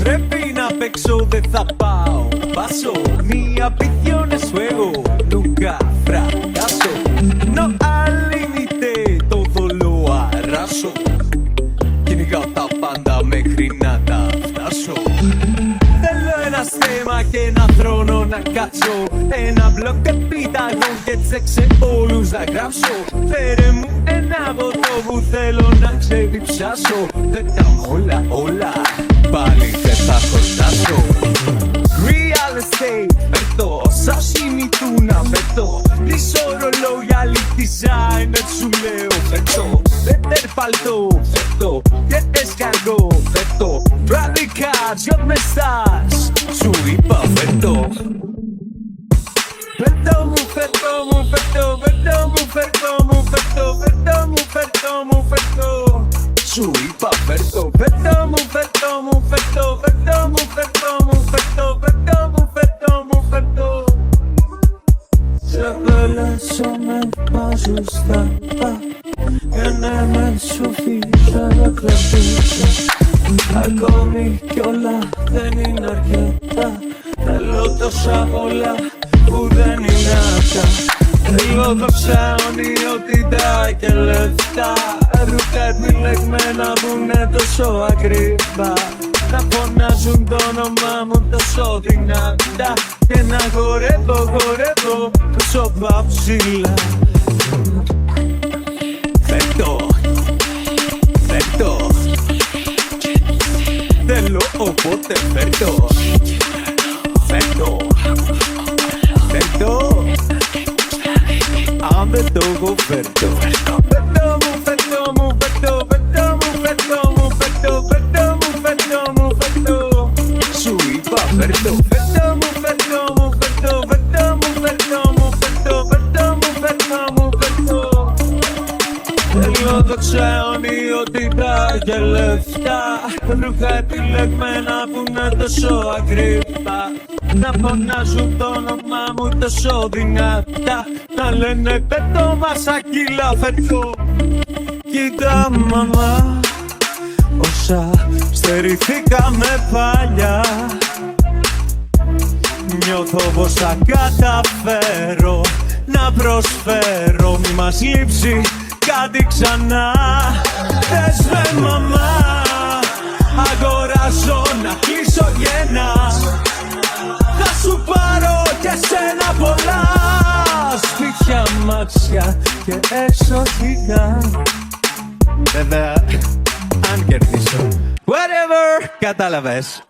Πρέπει να παίξω, δεν θα πάω paso. Mi afición es juego, nunca fracaso. No al límite, todo lo arraso. Κυνηγάω τα πάντα μέχρι να τα φτάσω. Θέλω ένα στέμα και ένα θρόνο να κάτσω. Ένα μπλοκ επιταγών και τσέξε όλους να γράψω. Φέρε μου ένα ποτό που θέλω να ξεδιψάσω. Δεν τα όλα, όλα, πάλι δεν θα χορτάσω. Real estate, φέρτω, sashimi τούνα φέρτω. Τις ορολόγια designer σου λέω φέρτω. Better παλτό φέρτω και escargot φέρτω. Radical, ¿dónde estás? Σου είπα φέρτω. Φέρτω μου, φέρτω μου, φέρτω, φέρτω μου, φέρτω μου, φέρτω, φέρτω μου, φέρτω μου, φέρτω. Σου είπα φέρτω, φέρτω μου, φέρτω μου, φέρτω, φέρτω μου, φέρτω μου, φέρτω, φέρτω μου, φέρτω μου, φέρτω. Σε απελάσω με βάζω στα πα. Για να με σου φύγω να κρατήσω. Ακόμη κι όλα δεν είναι αρκετά. Θέλω τόσα πολλά που δεν είναι αυτά. Θέλω δόξα, ονειότητα και λεφτά. Ρούχα επιλεγμένα που είναι τόσο ακριβά. Να φωνάζουν το όνομά μου τόσο δυνατά. Και να χορεύω, χορεύω τόσο παψίλα. Φέρτω, φέρτω. Θέλω οπότε φέρτω. Φέρτω, φέρτω. Αν δεν το έχω φέρτω. Φέρτω μου, φέρτω μου, φέρτω, φέρτω μου, φέρτω μου, φέρτω, φέρτω μου, φέρτω μου, φέρτω. Σου είπα φέρτω. Φέρτω μου, φέρτω μου, φέρτω, φέρτω μου, φέρτω μου, φέρτω, φέρτω μου, φέρτω μου, φέρτω. Θέλω δόξα, ονειότητα και λεφτά. Ρούχα επιλεγμένα που είναι τόσο ακριβά. Να φωνάζουν το όνομά μου τόσο δυνατά. Να λένε πέτω μασακίλα φέρτω. Κοίτα μαμά, όσα στερηθήκαμε παλιά. Νιώθω πως θα καταφέρω να προσφέρω. Μη μας λείψει κάτι ξανά. Δες με μαμά, αγοράζω να κλείσω γένα. Θα σου πάρω και σένα πολλά. Σπίτια, μάξια και εξωτικά. Βέβαια, αν κερδίσω, whatever, κατάλαβες.